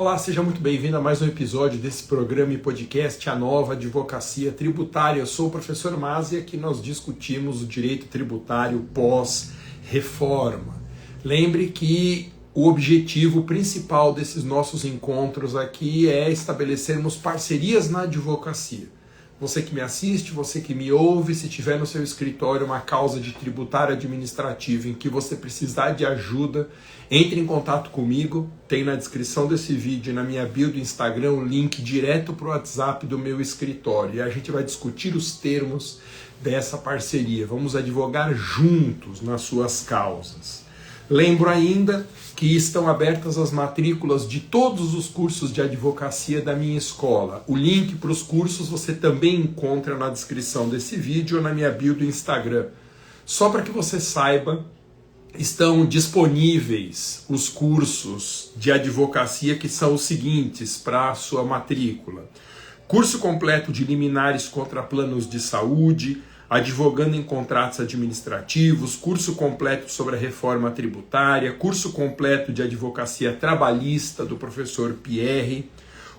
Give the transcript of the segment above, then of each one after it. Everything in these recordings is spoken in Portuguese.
Olá, seja muito bem-vindo a mais um episódio desse programa e podcast A Nova Advocacia Tributária. Eu sou o professor Masi e aqui nós discutimos o direito tributário pós-reforma. Lembre que o objetivo principal desses nossos encontros aqui é estabelecermos parcerias na advocacia. Você que me assiste, você que me ouve, se tiver no seu escritório uma causa de tributário administrativo em que você precisar de ajuda, entre em contato comigo, tem na descrição desse vídeo e na minha bio do Instagram o link direto para o WhatsApp do meu escritório. E a gente vai discutir os termos dessa parceria. Vamos advogar juntos nas suas causas. Lembro ainda que estão abertas as matrículas de todos os cursos de advocacia da minha escola. O link para os cursos você também encontra na descrição desse vídeo ou na minha bio do Instagram. Só para que você saiba, estão disponíveis os cursos de advocacia que são os seguintes para a sua matrícula. Curso completo de liminares contra planos de saúde, advogando em contratos administrativos, curso completo sobre a reforma tributária, curso completo de advocacia trabalhista do professor Pierre,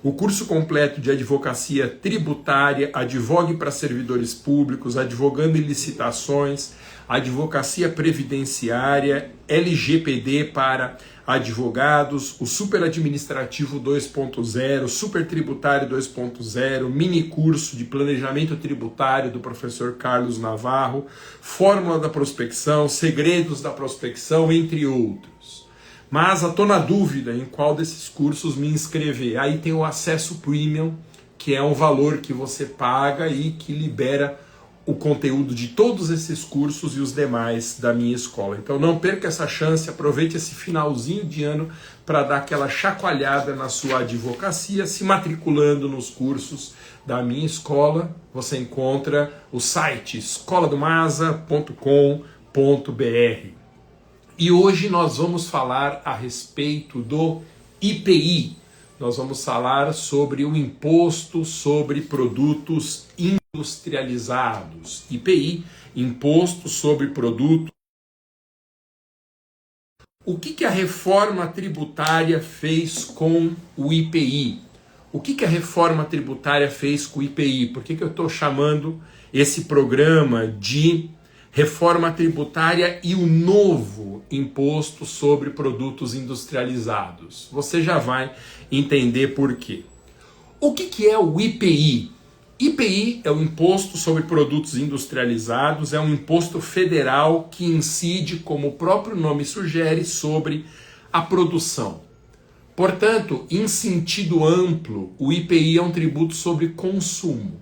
o curso completo de advocacia tributária, advogue para servidores públicos, advogando em licitações, advocacia previdenciária, LGPD para advogados, o superadministrativo 2.0, supertributário 2.0, mini curso de planejamento tributário do professor Carlos Navarro, fórmula da prospecção, segredos da prospecção, entre outros. Mas estou na dúvida em qual desses cursos me inscrever. Aí tem o acesso premium, que é um valor que você paga e que libera o conteúdo de todos esses cursos e os demais da minha escola. Então não perca essa chance, aproveite esse finalzinho de ano para dar aquela chacoalhada na sua advocacia, se matriculando nos cursos da minha escola. Você encontra o site escoladomasa.com.br. E hoje nós vamos falar a respeito do IPI. Nós vamos falar sobre o Imposto sobre Produtos Industrializados. IPI, Imposto sobre Produtos. O que a reforma tributária fez com o IPI? O que a reforma tributária fez com o IPI? Por que eu estou chamando esse programa de reforma tributária e o novo imposto sobre produtos industrializados? Você já vai entender por quê. O que é o IPI? IPI é o Imposto sobre Produtos Industrializados, é um imposto federal que incide, como o próprio nome sugere, sobre a produção. Portanto, em sentido amplo, o IPI é um tributo sobre consumo.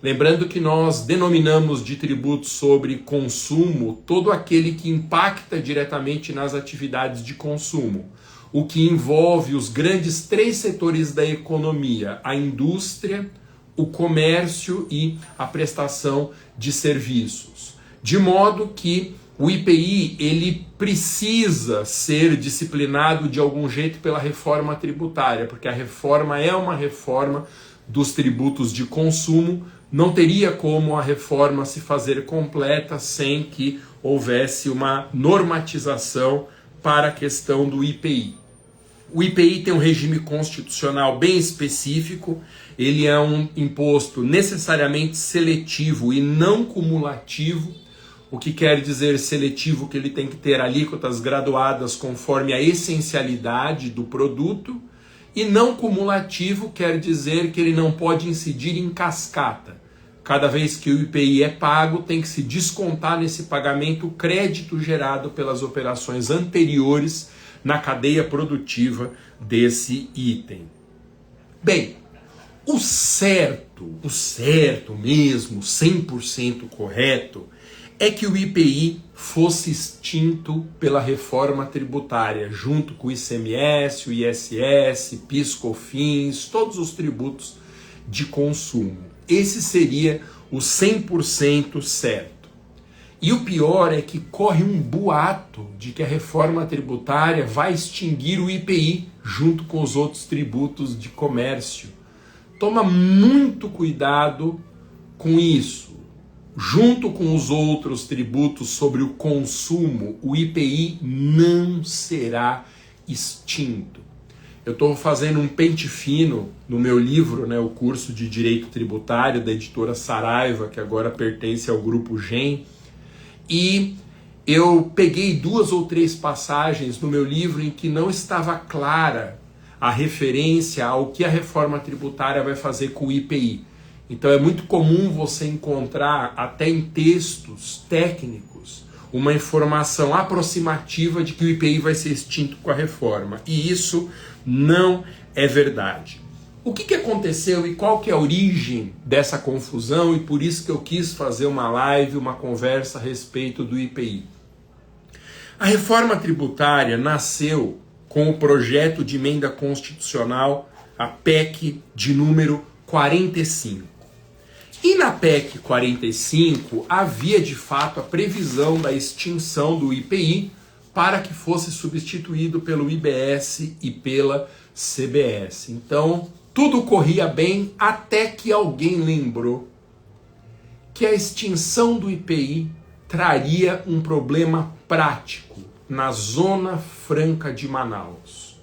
Lembrando que nós denominamos de tributo sobre consumo todo aquele que impacta diretamente nas atividades de consumo, o que envolve os grandes três setores da economia: a indústria, o comércio e a prestação de serviços. De modo que o IPI ele precisa ser disciplinado de algum jeito pela reforma tributária, porque a reforma é uma reforma dos tributos de consumo. Não teria como a reforma se fazer completa sem que houvesse uma normatização para a questão do IPI. O IPI tem um regime constitucional bem específico, ele é um imposto necessariamente seletivo e não cumulativo, o que quer dizer seletivo que ele tem que ter alíquotas graduadas conforme a essencialidade do produto, e não cumulativo quer dizer que ele não pode incidir em cascata. Cada vez que o IPI é pago, tem que se descontar nesse pagamento o crédito gerado pelas operações anteriores na cadeia produtiva desse item. Bem, o certo mesmo, 100% correto, é que o IPI fosse extinto pela reforma tributária, junto com o ICMS, o ISS, PIS, COFINS, todos os tributos de consumo. Esse seria o 100% certo. E o pior é que corre um boato de que a reforma tributária vai extinguir o IPI junto com os outros tributos de comércio. Toma muito cuidado com isso. Junto com os outros tributos sobre o consumo, o IPI não será extinto. Eu estou fazendo um pente fino no meu livro, né, o curso de Direito Tributário da editora Saraiva, que agora pertence ao Grupo GEM, e eu peguei 2 ou 3 passagens no meu livro em que não estava clara a referência ao que a reforma tributária vai fazer com o IPI. Então é muito comum você encontrar, até em textos técnicos, uma informação aproximativa de que o IPI vai ser extinto com a reforma. E isso não é verdade. O que aconteceu e qual que é a origem dessa confusão, e por isso que eu quis fazer uma live, uma conversa a respeito do IPI. A reforma tributária nasceu com o projeto de emenda constitucional, a PEC de número 45. E na PEC 45 havia de fato a previsão da extinção do IPI para que fosse substituído pelo IBS e pela CBS. Então, tudo corria bem até que alguém lembrou que a extinção do IPI traria um problema prático na Zona Franca de Manaus.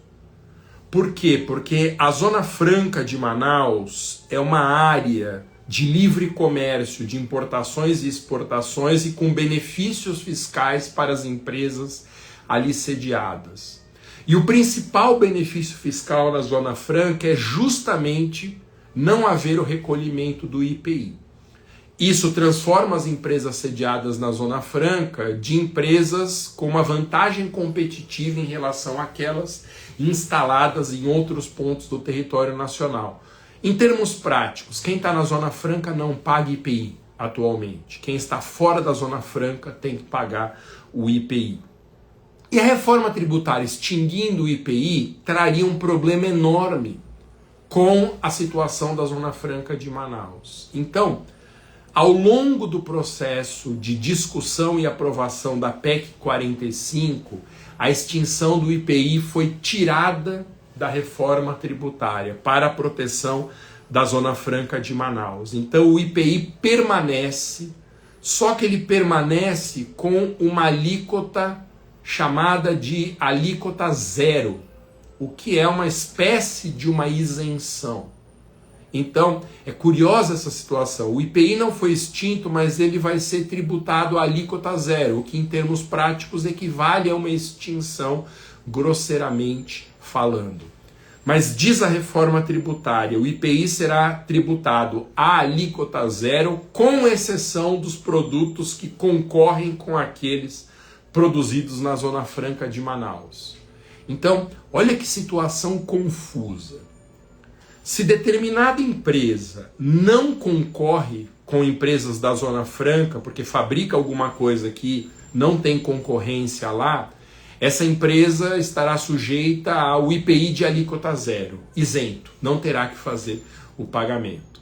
Por quê? Porque a Zona Franca de Manaus é uma área de livre comércio, de importações e exportações e com benefícios fiscais para as empresas ali sediadas. E o principal benefício fiscal na Zona Franca é justamente não haver o recolhimento do IPI. Isso transforma as empresas sediadas na Zona Franca de empresas com uma vantagem competitiva em relação àquelas instaladas em outros pontos do território nacional. Em termos práticos, quem está na Zona Franca não paga IPI atualmente. Quem está fora da Zona Franca tem que pagar o IPI. E a reforma tributária extinguindo o IPI traria um problema enorme com a situação da Zona Franca de Manaus. Então, ao longo do processo de discussão e aprovação da PEC 45, a extinção do IPI foi tirada da reforma tributária para a proteção da Zona Franca de Manaus. Então o IPI permanece, só que ele permanece com uma alíquota chamada de alíquota zero, o que é uma espécie de uma isenção. Então, é curiosa essa situação. O IPI não foi extinto, mas ele vai ser tributado a alíquota zero, o que em termos práticos equivale a uma extinção grosseiramente falando. Mas diz a reforma tributária, o IPI será tributado a alíquota zero, com exceção dos produtos que concorrem com aqueles produzidos na Zona Franca de Manaus. Então, olha que situação confusa. Se determinada empresa não concorre com empresas da Zona Franca, porque fabrica alguma coisa que não tem concorrência lá, essa empresa estará sujeita ao IPI de alíquota zero, isento, não terá que fazer o pagamento.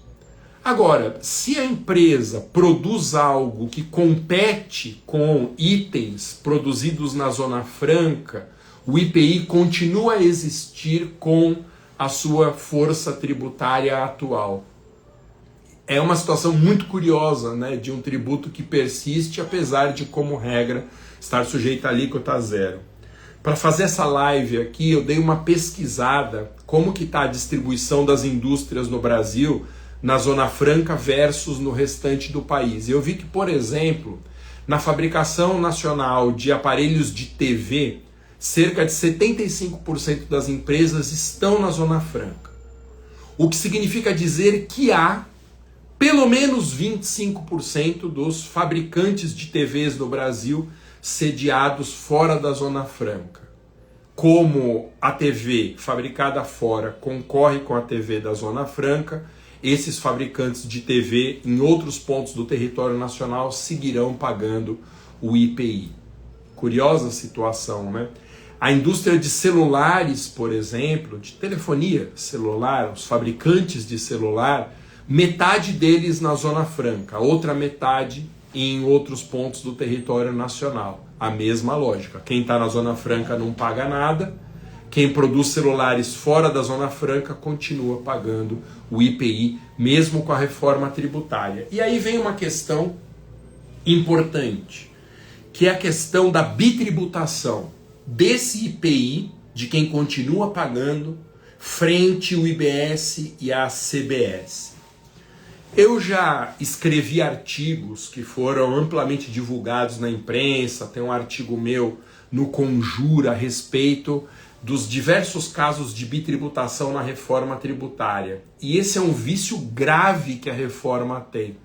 Agora, se a empresa produz algo que compete com itens produzidos na Zona Franca, o IPI continua a existir com a sua força tributária atual. É uma situação muito curiosa, né, de um tributo que persiste, apesar de, como regra, estar sujeito a alíquota zero. Para fazer essa live aqui, eu dei uma pesquisada como que está a distribuição das indústrias no Brasil, na Zona Franca versus no restante do país. Eu vi que, por exemplo, na fabricação nacional de aparelhos de TV, cerca de 75% das empresas estão na Zona Franca. O que significa dizer que há pelo menos 25% dos fabricantes de TVs no Brasil sediados fora da Zona Franca. Como a TV fabricada fora concorre com a TV da Zona Franca, esses fabricantes de TV em outros pontos do território nacional seguirão pagando o IPI. Curiosa situação, né? A indústria de celulares, por exemplo, de telefonia celular, os fabricantes de celular, metade deles na Zona Franca, a outra metade em outros pontos do território nacional. A mesma lógica. Quem está na Zona Franca não paga nada, quem produz celulares fora da Zona Franca continua pagando o IPI, mesmo com a reforma tributária. E aí vem uma questão importante, que é a questão da bitributação desse IPI, de quem continua pagando, frente o IBS e a CBS. Eu já escrevi artigos que foram amplamente divulgados na imprensa, tem um artigo meu no Conjura a respeito dos diversos casos de bitributação na reforma tributária. E esse é um vício grave que a reforma tem.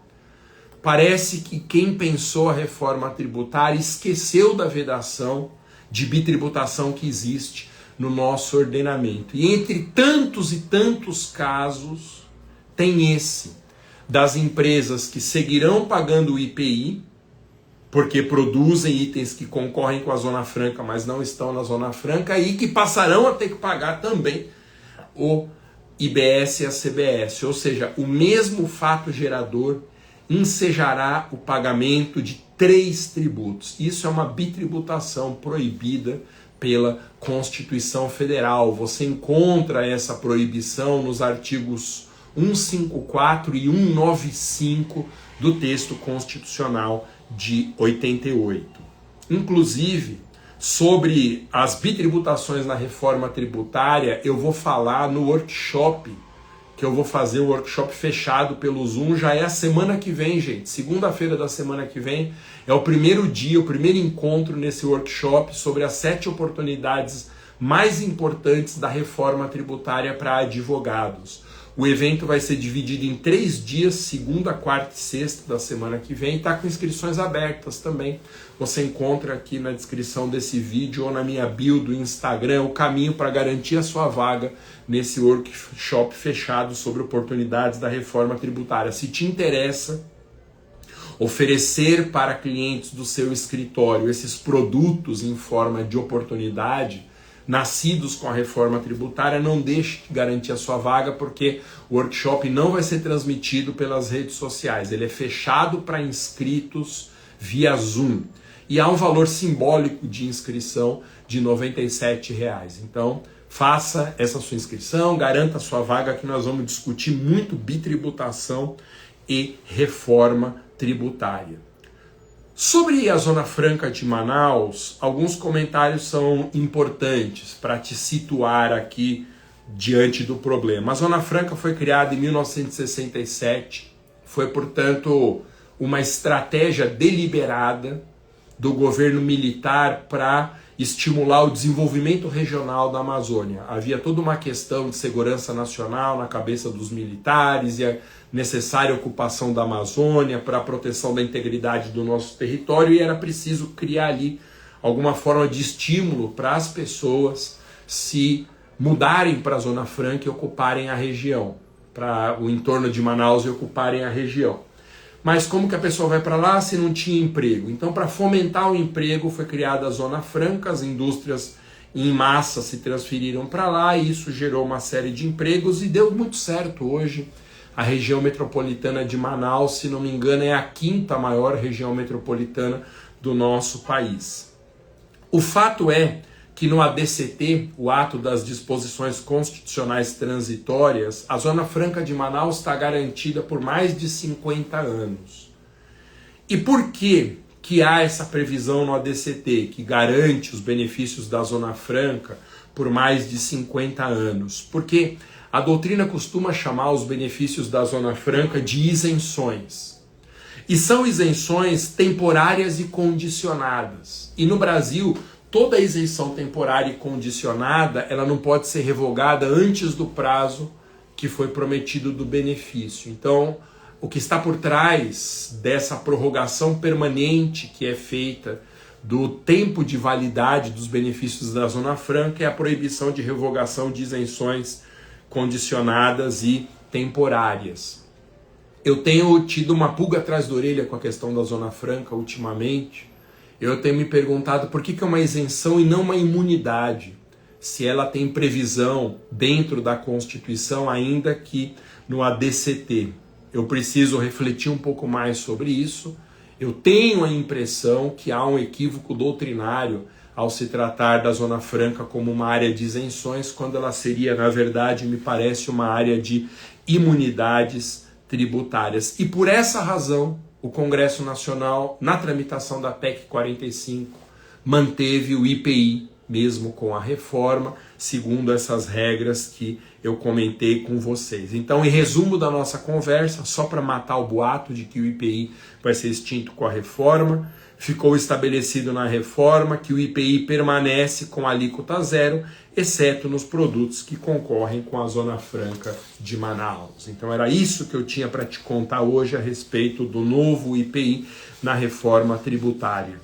Parece que quem pensou a reforma tributária esqueceu da vedação de bitributação que existe no nosso ordenamento. E entre tantos e tantos casos, tem esse, das empresas que seguirão pagando o IPI, porque produzem itens que concorrem com a Zona Franca, mas não estão na Zona Franca, e que passarão a ter que pagar também o IBS e a CBS. Ou seja, o mesmo fato gerador ensejará o pagamento de 3 tributos. Isso é uma bitributação proibida pela Constituição Federal. Você encontra essa proibição nos artigos 154 e 195 do texto constitucional de 88. Inclusive, sobre as bitributações na reforma tributária, eu vou falar no workshop, que eu vou fazer o workshop fechado pelo Zoom, já é a semana que vem, gente. Segunda-feira da semana que vem é o primeiro dia, o primeiro encontro nesse workshop sobre as 7 oportunidades mais importantes da reforma tributária para advogados. O evento vai ser dividido em 3 dias, segunda, quarta e sexta da semana que vem, e está com inscrições abertas também. Você encontra aqui na descrição desse vídeo ou na minha bio do Instagram o caminho para garantir a sua vaga nesse workshop fechado sobre oportunidades da reforma tributária. Se te interessa oferecer para clientes do seu escritório esses produtos em forma de oportunidade, nascidos com a reforma tributária, não deixe de garantir a sua vaga, porque o workshop não vai ser transmitido pelas redes sociais. Ele é fechado para inscritos via Zoom. E há um valor simbólico de inscrição de R$ 97,00. Então, faça essa sua inscrição, garanta a sua vaga, que nós vamos discutir muito bitributação e reforma tributária. Sobre a Zona Franca de Manaus, alguns comentários são importantes para te situar aqui diante do problema. A Zona Franca foi criada em 1967, foi, portanto, uma estratégia deliberada do governo militar para estimular o desenvolvimento regional da Amazônia. Havia toda uma questão de segurança nacional na cabeça dos militares e a necessária ocupação da Amazônia para a proteção da integridade do nosso território, e era preciso criar ali alguma forma de estímulo para as pessoas se mudarem para a Zona Franca e ocuparem a região, para o entorno de Manaus e ocuparem a região. Mas como que a pessoa vai para lá se não tinha emprego? Então, para fomentar o emprego, foi criada a Zona Franca, as indústrias em massa se transferiram para lá, e isso gerou uma série de empregos e deu muito certo. Hoje, a região metropolitana de Manaus, se não me engano, é a 5ª maior região metropolitana do nosso país. O fato é que no ADCT, o Ato das Disposições Constitucionais Transitórias, a Zona Franca de Manaus está garantida por mais de 50 anos. E por que há essa previsão no ADCT, que garante os benefícios da Zona Franca por mais de 50 anos? Porque a doutrina costuma chamar os benefícios da Zona Franca de isenções. E são isenções temporárias e condicionadas. E no Brasil, toda isenção temporária e condicionada, ela não pode ser revogada antes do prazo que foi prometido do benefício. Então, o que está por trás dessa prorrogação permanente que é feita do tempo de validade dos benefícios da Zona Franca é a proibição de revogação de isenções condicionadas e temporárias. Eu tenho tido uma pulga atrás da orelha com a questão da Zona Franca ultimamente. Eu tenho me perguntado por que é uma isenção e não uma imunidade, se ela tem previsão dentro da Constituição, ainda que no ADCT. Eu preciso refletir um pouco mais sobre isso. Eu tenho a impressão que há um equívoco doutrinário ao se tratar da Zona Franca como uma área de isenções, quando ela seria, na verdade, me parece, uma área de imunidades tributárias. E por essa razão, o Congresso Nacional, na tramitação da PEC 45, manteve o IPI mesmo com a reforma, segundo essas regras que eu comentei com vocês. Então, em resumo da nossa conversa, só para matar o boato de que o IPI vai ser extinto com a reforma, ficou estabelecido na reforma que o IPI permanece com alíquota zero, exceto nos produtos que concorrem com a Zona Franca de Manaus. Então era isso que eu tinha para te contar hoje a respeito do novo IPI na reforma tributária.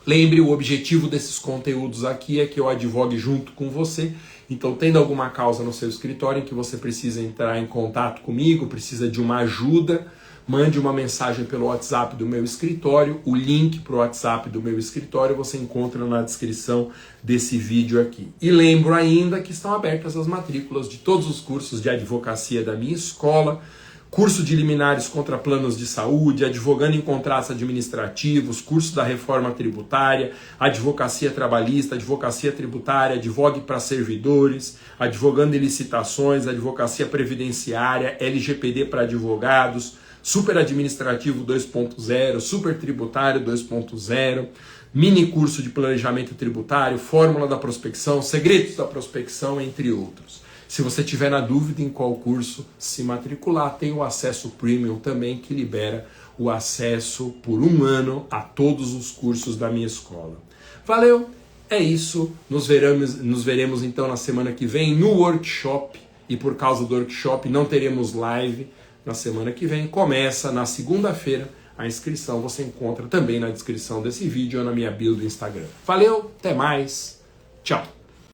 Lembre, o objetivo desses conteúdos aqui é que eu advogue junto com você. Então, tendo alguma causa no seu escritório em que você precisa entrar em contato comigo, precisa de uma ajuda, mande uma mensagem pelo WhatsApp do meu escritório. O link para o WhatsApp do meu escritório você encontra na descrição desse vídeo aqui. E lembro ainda que estão abertas as matrículas de todos os cursos de advocacia da minha escola, curso de liminares contra planos de saúde, advogando em contratos administrativos, curso da reforma tributária, advocacia trabalhista, advocacia tributária, advogue para servidores, advogando em licitações, advocacia previdenciária, LGPD para advogados, super administrativo 2.0, super tributário 2.0, mini curso de planejamento tributário, fórmula da prospecção, segredos da prospecção, entre outros. Se você tiver na dúvida em qual curso se matricular, tem o acesso premium também, que libera o acesso por 1 ano a todos os cursos da minha escola. Valeu, é isso, nos veremos então na semana que vem no workshop, e por causa do workshop não teremos live na semana que vem, começa na segunda-feira, a inscrição você encontra também na descrição desse vídeo ou na minha bio do Instagram. Valeu, até mais, tchau!